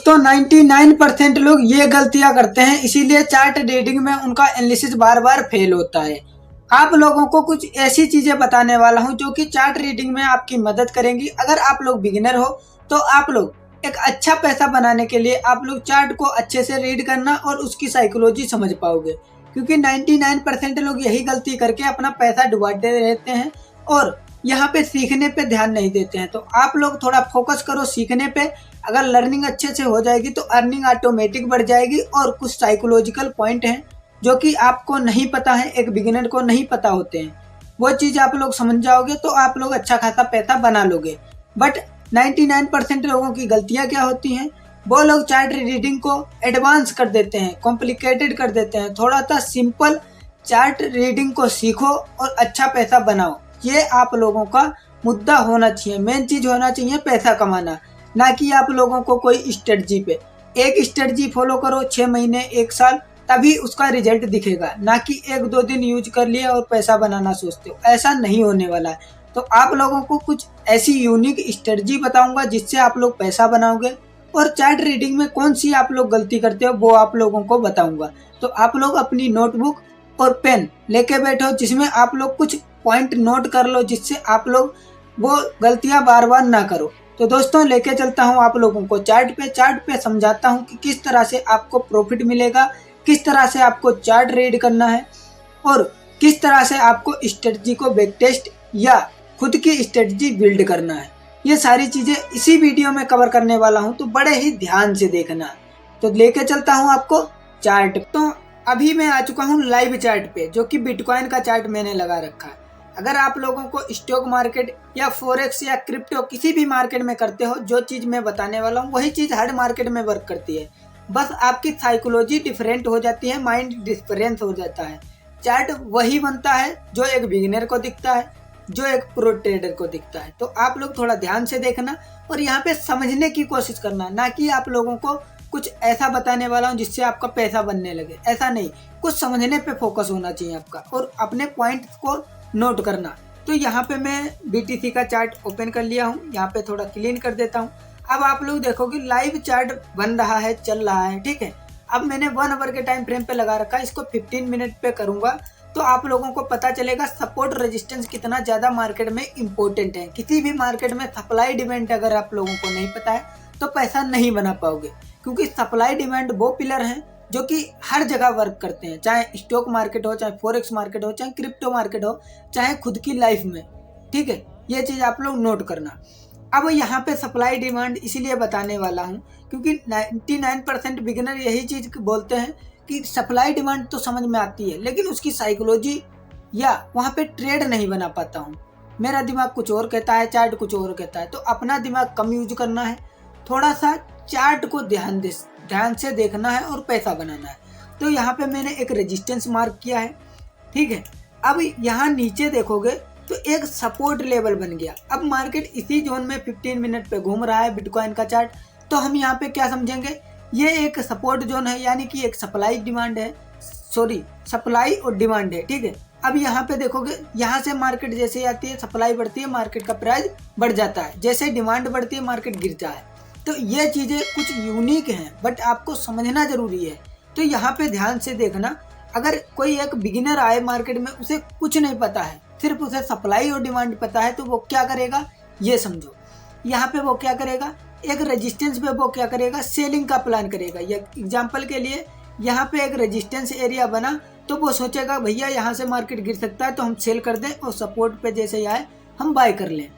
दोस्तों 99% लोग ये गलतियां करते हैं, इसीलिए चार्ट रीडिंग में उनका एनालिसिस बार बार फेल होता है। आप लोगों को कुछ ऐसी चीजें बताने वाला हूं जो कि चार्ट रीडिंग में आपकी मदद करेंगी। अगर आप लोग बिगिनर हो तो आप लोग एक अच्छा पैसा बनाने के लिए आप लोग चार्ट को अच्छे से रीड करना और उसकी साइकोलॉजी समझ पाओगे, क्योंकि 99% लोग यही गलती करके अपना पैसा डुबाते रहते हैं और यहाँ पे सीखने पे ध्यान नहीं देते हैं। तो आप लोग थोड़ा फोकस करो सीखने पे। अगर लर्निंग अच्छे से हो जाएगी तो अर्निंग ऑटोमेटिक बढ़ जाएगी। और कुछ साइकोलॉजिकल पॉइंट हैं जो कि आपको नहीं पता है, एक बिगिनर को नहीं पता होते हैं, वो चीज़ आप लोग समझ जाओगे तो आप लोग अच्छा खासा पैसा बना लोगे। बट 99% लोगों की गलतियाँ क्या होती हैं, वो लोग चार्ट रीडिंग को एडवांस कर देते हैं, कॉम्प्लिकेटेड कर देते हैं। थोड़ा सा सिंपल चार्ट रीडिंग को सीखो और अच्छा पैसा बनाओ। ये आप लोगों का मुद्दा होना चाहिए, मेन चीज होना चाहिए पैसा कमाना, ना कि आप लोगों को कोई स्ट्रेटजी पे। एक स्ट्रेटजी फॉलो करो 6 महीने 1 साल, तभी उसका रिजल्ट दिखेगा, ना कि 1-2 दिन यूज कर लिया और पैसा बनाना सोचते हो। ऐसा नहीं होने वाला है। तो आप लोगों को कुछ ऐसी यूनिक स्ट्रेटजी बताऊंगा जिससे आप लोग पैसा बनाओगे। और चार्ट रीडिंग में कौन सी आप लोग गलती करते हो वो आप लोगों को बताऊंगा। तो आप लोग अपनी नोटबुक और पेन लेके बैठो, जिसमें आप लोग कुछ पॉइंट नोट कर लो, जिससे आप लोग वो गलतियां बार बार ना करो। तो दोस्तों लेके चलता हूं आप लोगों को चार्ट पे समझाता हूं कि किस तरह से आपको प्रॉफिट मिलेगा, किस तरह से आपको चार्ट रीड करना है और किस तरह से आपको स्ट्रेटजी को बैक टेस्ट या खुद की स्ट्रेटजी बिल्ड करना है। ये सारी चीजें इसी वीडियो में कवर करने वाला हूं, तो बड़े ही ध्यान से देखना। तो लेके चलता हूं आपको चार्ट। तो अभी मैं आ चुका हूं लाइव चार्ट पे, जो कि बिटकॉइन का चार्ट मैंने लगा रखा है। अगर आप लोगों को स्टॉक मार्केट या फॉरेक्स या क्रिप्टो किसी भी मार्केट में करते हो, जो चीज़ मैं बताने वाला हूँ वही चीज़ हर मार्केट में वर्क करती है। बस आपकी साइकोलॉजी डिफरेंट हो जाती है, माइंड डिफरेंस हो जाता है। चार्ट वही बनता है जो एक बिगिनर को दिखता है, जो एक प्रो ट्रेडर को दिखता है। तो आप लोग थोड़ा ध्यान से देखना और यहाँ पे समझने की कोशिश करना, ना कि आप लोगों को कुछ ऐसा बताने वाला हूँ जिससे आपका पैसा बनने लगे। ऐसा नहीं, कुछ समझने पे फोकस होना चाहिए आपका और अपने पॉइंट को नोट करना। तो यहाँ पे मैं BTC का चार्ट ओपन कर लिया हूँ, यहाँ पे थोड़ा क्लीन कर देता हूँ। अब आप लोग देखोगे लाइव चार्ट बन रहा है, चल रहा है, ठीक है। अब मैंने 1 आवर के टाइम फ्रेम पे लगा रखा है, इसको 15 मिनट पे करूंगा तो आप लोगों को पता चलेगा सपोर्ट रेजिस्टेंस कितना ज़्यादा मार्केट में इंपॉर्टेंट है। किसी भी मार्केट में सप्लाई डिमांड अगर आप लोगों को नहीं पता है तो पैसा नहीं बना पाओगे, क्योंकि सप्लाई डिमांड वो पिलर हैं जो कि हर जगह वर्क करते हैं, चाहे स्टॉक मार्केट हो, चाहे फॉरेक्स मार्केट हो, चाहे क्रिप्टो मार्केट हो, चाहे खुद की लाइफ में, ठीक है। ये चीज़ आप लोग नोट करना। अब यहाँ पे सप्लाई डिमांड इसलिए बताने वाला हूँ क्योंकि 99% बिगिनर यही चीज़ बोलते हैं कि सप्लाई डिमांड तो समझ में आती है, लेकिन उसकी साइकोलॉजी या वहाँ पे ट्रेड नहीं बना पाता हूँ। मेरा दिमाग कुछ और कहता है, चार्ट कुछ और कहता है। तो अपना दिमाग कम यूज करना है, थोड़ा सा चार्ट को ध्यान से देखना है और पैसा बनाना है। तो यहाँ पे मैंने एक रेजिस्टेंस मार्क किया है, ठीक है। अब यहाँ नीचे देखोगे तो एक सपोर्ट लेवल बन गया। अब मार्केट इसी जोन में 15 मिनट पे घूम रहा है बिटकॉइन का चार्ट। तो हम यहाँ पे क्या समझेंगे, ये एक सपोर्ट जोन है, यानी कि एक सप्लाई और डिमांड है, ठीक है। अब यहाँ पे देखोगे, यहाँ से मार्केट जैसे आती है, सप्लाई बढ़ती है, मार्केट का प्राइस बढ़ जाता है, जैसे डिमांड बढ़ती है मार्केट गिरता है। तो ये चीज़ें कुछ यूनिक हैं, बट आपको समझना जरूरी है। तो यहाँ पे ध्यान से देखना। अगर कोई एक बिगिनर आए मार्केट में, उसे कुछ नहीं पता है, सिर्फ उसे सप्लाई और डिमांड पता है, तो वो क्या करेगा ये समझो। यहाँ पे वो क्या करेगा, एक रेजिस्टेंस पे वो क्या करेगा, सेलिंग का प्लान करेगा। ये एग्जाम्पल के लिए यहाँ पे एक रेजिस्टेंस एरिया बना तो वो सोचेगा भैया यहाँ से मार्केट गिर सकता है तो हम सेल कर दें और सपोर्ट पे जैसे ही आए हम बाय कर लें,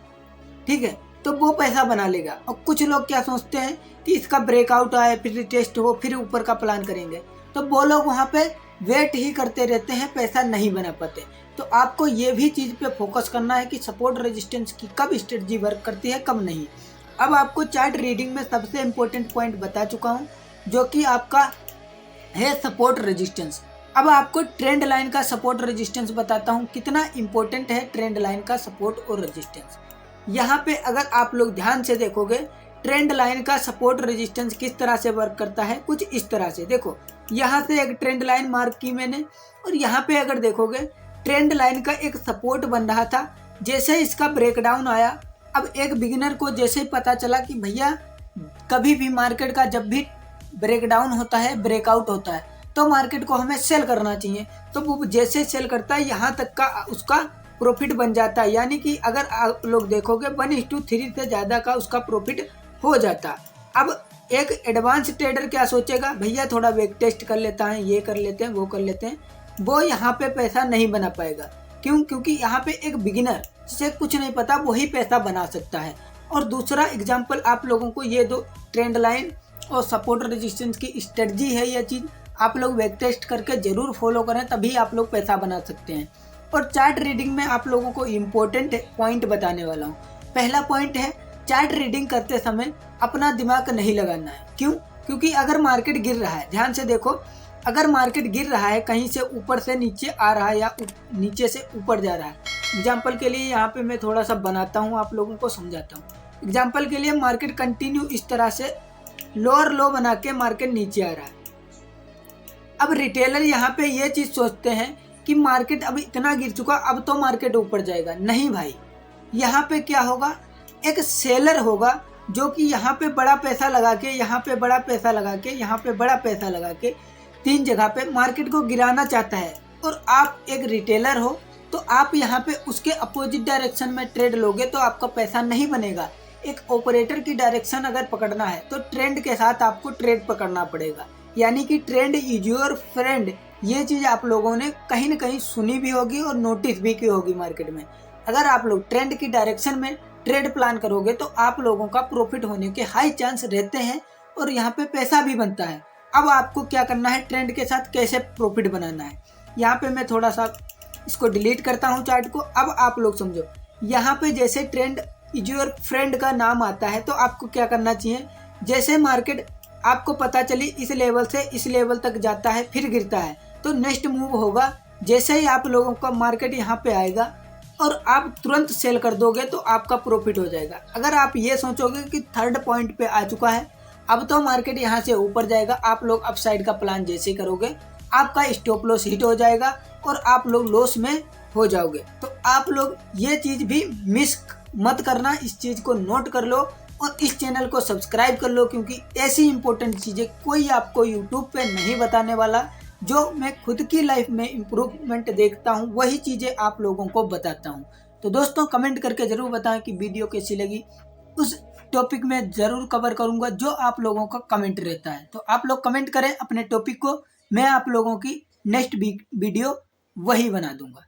ठीक है। तो वो पैसा बना लेगा। और कुछ लोग क्या सोचते हैं कि इसका ब्रेकआउट आए, फिर टेस्ट हो, फिर ऊपर का प्लान करेंगे। तो वो लोग वहाँ पे वेट ही करते रहते हैं, पैसा नहीं बना पाते। तो आपको ये भी चीज़ पे फोकस करना है कि सपोर्ट रेजिस्टेंस की कब स्ट्रेटजी वर्क करती है, कब नहीं। अब आपको चार्ट रीडिंग में सबसे इम्पोर्टेंट पॉइंट बता चुका हूँ, जो कि आपका है सपोर्ट रेजिस्टेंस। अब आपको ट्रेंड लाइन का सपोर्ट रेजिस्टेंस बताता हूँ, कितना इम्पोर्टेंट है ट्रेंड लाइन का सपोर्ट और रेजिस्टेंस। यहाँ पे अगर आप लोग ध्यान से देखोगे, ट्रेंड लाइन का सपोर्ट रेजिस्टेंस किस तरह से वर्क करता है, कुछ इस तरह से। देखो यहाँ से एक ट्रेंड लाइन मार्क की मैंने, और यहाँ पे अगर देखोगे ट्रेंड लाइन का एक सपोर्ट बन रहा था। जैसे इसका ब्रेकडाउन आया, अब एक बिगिनर को जैसे ही पता चला कि भैया कभी भी मार्केट का जब भी ब्रेकडाउन होता है, ब्रेकआउट होता है, तो मार्केट को हमें सेल करना चाहिए। तो वो जैसे सेल करता है यहाँ तक का उसका प्रॉफिट बन जाता है, यानी कि अगर आप लोग देखोगे 1:3 से ज़्यादा का उसका प्रॉफिट हो जाता। अब एक एडवांस ट्रेडर क्या सोचेगा, भैया थोड़ा बैक टेस्ट कर लेता है, ये कर लेते हैं, वो कर लेते हैं, वो यहाँ पे पैसा नहीं बना पाएगा। क्यों? क्योंकि यहाँ पे एक बिगिनर जिसे कुछ नहीं पता वही पैसा बना सकता है। और दूसरा एग्जाम्पल आप लोगों को ये दो ट्रेंड लाइन और सपोर्ट रेजिस्टेंस की स्ट्रेटजी है, यह चीज़ आप लोग बैक टेस्ट करके जरूर फॉलो करें, तभी आप लोग पैसा बना सकते हैं। और चार्ट रीडिंग में आप लोगों को इम्पोर्टेंट पॉइंट बताने वाला हूँ। पहला पॉइंट है, चार्ट रीडिंग करते समय अपना दिमाग नहीं लगाना है। क्यों? क्योंकि अगर मार्केट गिर रहा है, ध्यान से देखो, अगर मार्केट गिर रहा है, कहीं से ऊपर से नीचे आ रहा है या नीचे से ऊपर जा रहा है, एग्जाम्पल के लिए यहाँ पे मैं थोड़ा सा बनाता हूँ, आप लोगों को समझाता हूँ। एग्जाम्पल के लिए मार्केट कंटिन्यू इस तरह से लोअर लो बना के मार्केट नीचे आ रहा है। अब रिटेलर यहाँ पे ये चीज़ सोचते हैं कि मार्केट अब इतना गिर चुका, अब तो मार्केट ऊपर जाएगा। नहीं भाई, यहाँ पे क्या होगा, एक सेलर होगा जो कि यहाँ पे बड़ा पैसा लगा के, यहाँ पे बड़ा पैसा लगा के, यहाँ पे बड़ा पैसा लगा के, 3 जगह पे मार्केट को गिराना चाहता है। और आप एक रिटेलर हो तो आप यहाँ पे उसके अपोजिट डायरेक्शन में ट्रेड लोगे तो आपका पैसा नहीं बनेगा। एक ऑपरेटर की डायरेक्शन अगर पकड़ना है तो ट्रेंड के साथ आपको ट्रेड पकड़ना पड़ेगा, यानी कि ट्रेंड इज योर फ्रेंड। ये चीज़ आप लोगों ने कहीं ना कहीं सुनी भी होगी और नोटिस भी की होगी मार्केट में। अगर आप लोग ट्रेंड की डायरेक्शन में ट्रेड प्लान करोगे तो आप लोगों का प्रॉफिट होने के हाई चांस रहते हैं और यहाँ पे पैसा भी बनता है। अब आपको क्या करना है, ट्रेंड के साथ कैसे प्रॉफिट बनाना है। यहाँ पे मैं थोड़ा सा इसको डिलीट करता हूँ चार्ट को। अब आप लोग समझो, यहाँ पे जैसे ट्रेंड इज योर फ्रेंड का नाम आता है तो आपको क्या करना चाहिए, जैसे मार्केट आपको पता चली इस लेवल से इस लेवल तक जाता है फिर गिरता है, तो नेक्स्ट मूव होगा जैसे ही आप लोगों का मार्केट यहाँ पे आएगा और आप तुरंत सेल कर दोगे तो आपका प्रॉफिट हो जाएगा। अगर आप ये सोचोगे कि थर्ड पॉइंट पे आ चुका है, अब तो मार्केट यहाँ से ऊपर जाएगा, आप लोग अपसाइड का प्लान जैसे करोगे आपका स्टॉप लॉस हिट हो जाएगा और आप लोग लॉस में हो जाओगे। तो आप लोग ये चीज़ भी मिस मत करना, इस चीज़ को नोट कर लो और इस चैनल को सब्सक्राइब कर लो, क्योंकि ऐसी इंपॉर्टेंट चीज़ें कोई आपको यूट्यूब पे नहीं बताने वाला। जो मैं खुद की लाइफ में इम्प्रूवमेंट देखता हूँ वही चीज़ें आप लोगों को बताता हूँ। तो दोस्तों कमेंट करके ज़रूर बताएं कि वीडियो कैसी लगी। उस टॉपिक में ज़रूर कवर करूँगा जो आप लोगों का कमेंट रहता है। तो आप लोग कमेंट करें अपने टॉपिक को, मैं आप लोगों की नेक्स्ट वीडियो वही बना दूँगा।